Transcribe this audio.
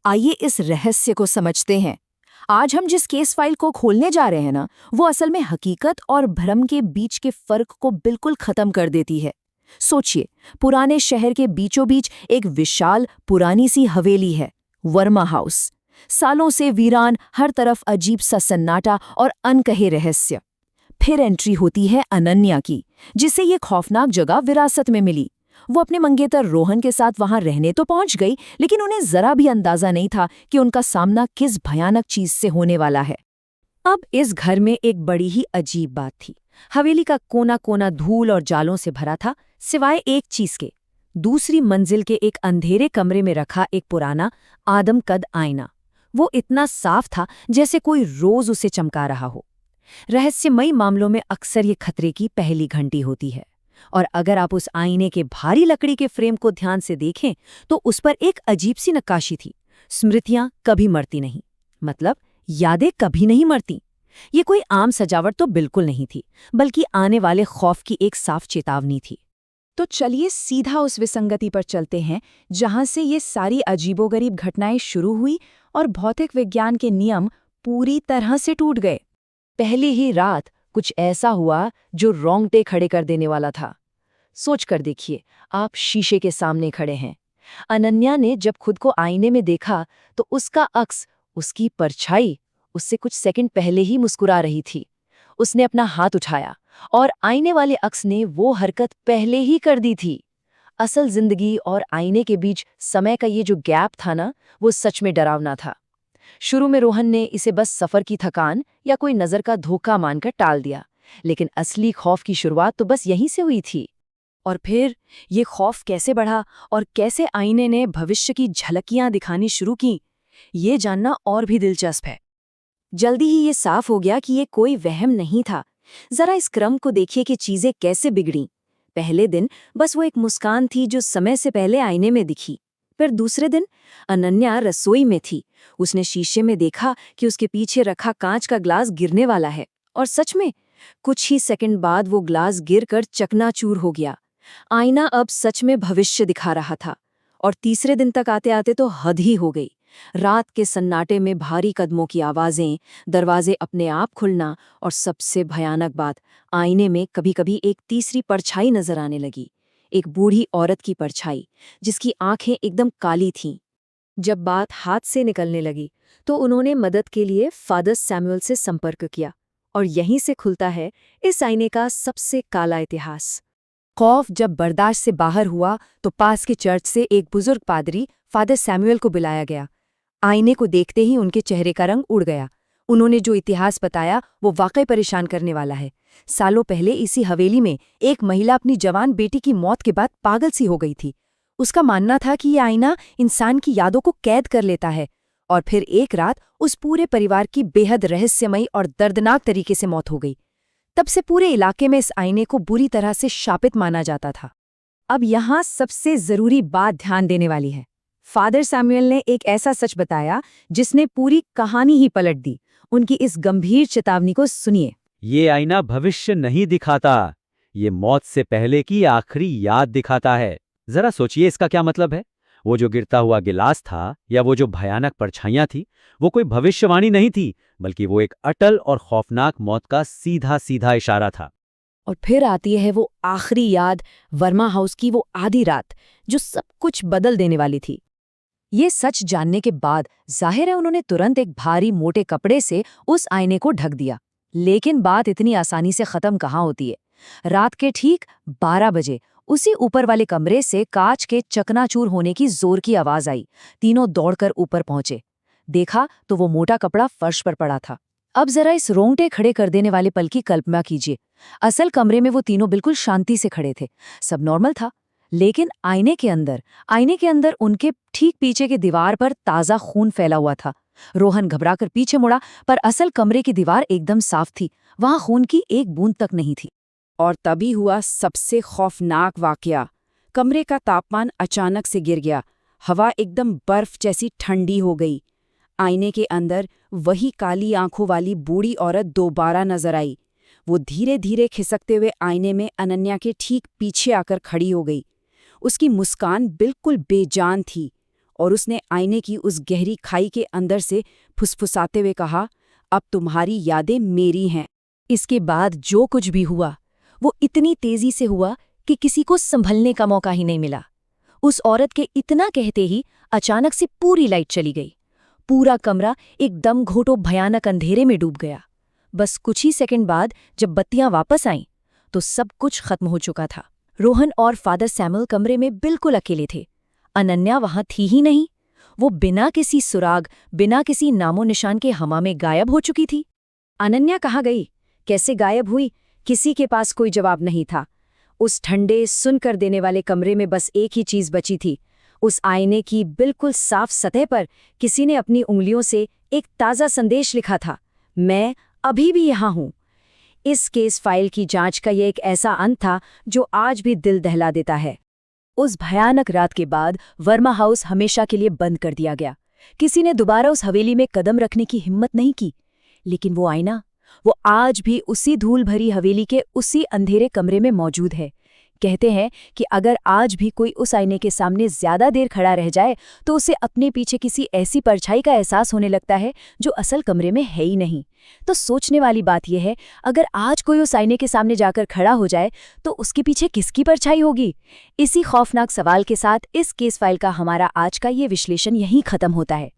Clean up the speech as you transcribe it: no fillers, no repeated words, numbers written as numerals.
आइए इस रहस्य को समझते हैं। आज हम जिस केस फाइल को खोलने जा रहे हैं ना, वो असल में हकीकत और भ्रम के बीच के फर्क को बिल्कुल खत्म कर देती है। सोचिए, पुराने शहर के बीचों बीच एक विशाल पुरानी सी हवेली है, वर्मा हाउस। सालों से वीरान, हर तरफ अजीब सा सन्नाटा और अनकहे रहस्य। फिर एंट्री होती है अनन्या की, जिसे ये खौफनाक जगह विरासत में मिली। वो अपने मंगेतर रोहन के साथ वहां रहने तो पहुंच गई, लेकिन उन्हें जरा भी अंदाजा नहीं था कि उनका सामना किस भयानक चीज से होने वाला है। अब इस घर में एक बड़ी ही अजीब बात थी। हवेली का कोना कोना धूल और जालों से भरा था, सिवाय एक चीज के। दूसरी मंजिल के एक अंधेरे कमरे में रखा एक पुराना आदमकद आईना। वो इतना साफ था जैसे कोई रोज उसे चमका रहा हो। रहस्यमयी मामलों में अक्सर ये खतरे की पहली घंटी होती है। और अगर आप उस आईने के भारी लकड़ी के फ्रेम को ध्यान से देखें तो उस पर एक अजीब सी नक्काशी थी। स्मृतियां कभी मरती नहीं, मतलब यादें कभी नहीं मरती। ये कोई आम सजावट तो बिल्कुल नहीं थी, बल्कि आने वाले खौफ की एक साफ चेतावनी थी। तो चलिए सीधा उस विसंगति पर चलते हैं जहां से ये सारी अजीबोगरीब घटनाएं शुरू हुई और भौतिक विज्ञान के नियम पूरी तरह से टूट गए। पहली ही रात कुछ ऐसा हुआ जो रोंगटे खड़े कर देने वाला था। सोच कर देखिए, आप शीशे के सामने खड़े हैं। अनन्या ने जब खुद को आईने में देखा तो उसका अक्स, उसकी परछाई, उससे कुछ सेकंड पहले ही मुस्कुरा रही थी। उसने अपना हाथ उठाया और आईने वाले अक्स ने वो हरकत पहले ही कर दी थी। असल जिंदगी और आईने के बीच समय का ये जो गैप था ना, वो सच में डरावना था। शुरू में रोहन ने इसे बस सफर की थकान या कोई नजर का धोखा मानकर टाल दिया, लेकिन असली खौफ की शुरुआत तो बस यहीं से हुई थी। और फिर ये खौफ कैसे बढ़ा और कैसे आईने ने भविष्य की झलकियां दिखानी शुरू की, ये जानना और भी दिलचस्प है। जल्दी ही ये साफ हो गया कि ये कोई वहम नहीं था। जरा इस क्रम को देखिए कि चीजें कैसे बिगड़ी। पहले दिन बस वो एक मुस्कान थी जो समय से पहले आईने में दिखी। फिर दूसरे दिन अनन्या रसोई में थी। उसने शीशे में देखा कि उसके पीछे रखा कांच का ग्लास गिरने वाला है, और सच में कुछ ही सेकंड बाद वो ग्लास गिरकर चकनाचूर हो गया। आईना अब सच में भविष्य दिखा रहा था। और तीसरे दिन तक आते आते तो हद ही हो गई। रात के सन्नाटे में भारी कदमों की आवाजें, दरवाजे अपने आप खुलना, और सबसे भयानक बात, आईने में कभी-कभी एक तीसरी परछाई नजर आने लगी। एक बूढ़ी औरत की परछाई, जिसकी आंखें एकदम काली थीं। जब बात हाथ से निकलने लगी तो उन्होंने मदद के लिए फादर सैमुअल से संपर्क किया। और यहीं से खुलता है इस आईने का सबसे काला इतिहास। खौफ जब बर्दाश्त से बाहर हुआ तो पास के चर्च से एक बुजुर्ग पादरी फादर सैमुअल को बुलाया गया। आईने को देखते ही उनके चेहरे का रंग उड़ गया। उन्होंने जो इतिहास बताया वो वाकई परेशान करने वाला है। सालों पहले इसी हवेली में एक महिला अपनी जवान बेटी की मौत के बाद पागल सी हो गई थी। उसका मानना था कि ये आईना इंसान की यादों को कैद कर लेता है। और फिर एक रात उस पूरे परिवार की बेहद रहस्यमयी और दर्दनाक तरीके से मौत हो गई। तब से पूरे इलाके में इस आईने को बुरी तरह से शापित माना जाता था। अब यहाँ सबसे जरूरी बात ध्यान देने वाली है। फादर सैमुअल ने एक ऐसा सच बताया जिसने पूरी कहानी ही पलट दी। उनकी इस गंभीर चेतावनी को सुनिए। ये आईना भविष्य नहीं दिखाता, ये मौत से पहले की आखिरी याद दिखाता है। जरा सोचिए इसका क्या मतलब है। वो जो गिरता हुआ गिलास था या वो जो भयानक परछाइयां थी, वो कोई भविष्यवाणी नहीं थी, बल्कि वो एक अटल और खौफनाक मौत का सीधा सीधा इशारा था। और फिर आती है वो आखिरी याद, वर्मा हाउस की वो आधी रात जो सब कुछ बदल देने वाली थी। ये सच जानने के बाद जाहिर है उन्होंने तुरंत एक भारी मोटे कपड़े से उस आईने को ढक दिया। लेकिन बात इतनी आसानी से खत्म कहाँ होती है। रात के ठीक 12 बजे उसी ऊपर वाले कमरे से कांच के चकनाचूर होने की जोर की आवाज आई। तीनों दौड़कर ऊपर पहुंचे। देखा तो वो मोटा कपड़ा फर्श पर पड़ा था। अब जरा इस रोंगटे खड़े कर देने वाले पल की कल्पना कीजिए। असल कमरे में वो तीनों बिल्कुल शांति से खड़े थे, सब नॉर्मल था। लेकिन आईने के अंदर उनके ठीक पीछे की दीवार पर ताजा खून फैला हुआ था। रोहन घबराकर पीछे मुड़ा, पर असल कमरे की दीवार एकदम साफ थी। वहां खून की एक बूंद तक नहीं थी। और तभी हुआ सबसे खौफनाक वाकया। कमरे का तापमान अचानक से गिर गया। हवा एकदम बर्फ जैसी ठंडी हो गई। आईने के अंदर वही काली आंखों वाली बूढ़ी औरत दोबारा नजर आई। वो धीरे धीरे खिसकते हुए आईने में अनन्या के ठीक पीछे आकर खड़ी हो गई। उसकी मुस्कान बिल्कुल बेजान थी और उसने आईने की उस गहरी खाई के अंदर से फुसफुसाते हुए कहा, अब तुम्हारी यादें मेरी हैं। इसके बाद जो कुछ भी हुआ वो इतनी तेजी से हुआ कि किसी को संभलने का मौका ही नहीं मिला। उस औरत के इतना कहते ही अचानक से पूरी लाइट चली गई। पूरा कमरा एकदम घोटो भयानक अंधेरे में डूब गया। बस कुछ ही सेकंड बाद जब बत्तियां वापस आईं तो सब कुछ खत्म हो चुका था। रोहन और फादर सैमुअल कमरे में बिल्कुल अकेले थे। अनन्या वहां थी ही नहीं। वो बिना किसी सुराग, बिना किसी नामो निशान के हवा में गायब हो चुकी थी। अनन्या कहाँ गई, कैसे गायब हुई? किसी के पास कोई जवाब नहीं था। उस ठंडे, सुनकर देने वाले कमरे में बस एक ही चीज बची थी। उस आईने की बिल्कुल साफ सतह पर किसी ने अपनी उंगलियों से एक ताज़ा संदेश लिखा था, मैं अभी भी यहाँ हूँ। इस केस फाइल की जांच का ये एक ऐसा अंत था जो आज भी दिल दहला देता है। उस भयानक रात के बाद वर्मा हाउस हमेशा के लिए बंद कर दिया गया। किसी ने दोबारा उस हवेली में कदम रखने की हिम्मत नहीं की। लेकिन वो आईना, वो आज भी उसी धूल भरी हवेली के उसी अंधेरे कमरे में मौजूद है। कहते हैं कि अगर आज भी कोई उस आईने के सामने ज्यादा देर खड़ा रह जाए तो उसे अपने पीछे किसी ऐसी परछाई का एहसास होने लगता है जो असल कमरे में है ही नहीं। तो सोचने वाली बात यह है, अगर आज कोई उस आईने के सामने जाकर खड़ा हो जाए तो उसके पीछे किसकी परछाई होगी? इसी खौफनाक सवाल के साथ इस केस फाइल का हमारा आज का ये विश्लेषण यहीं खत्म होता है।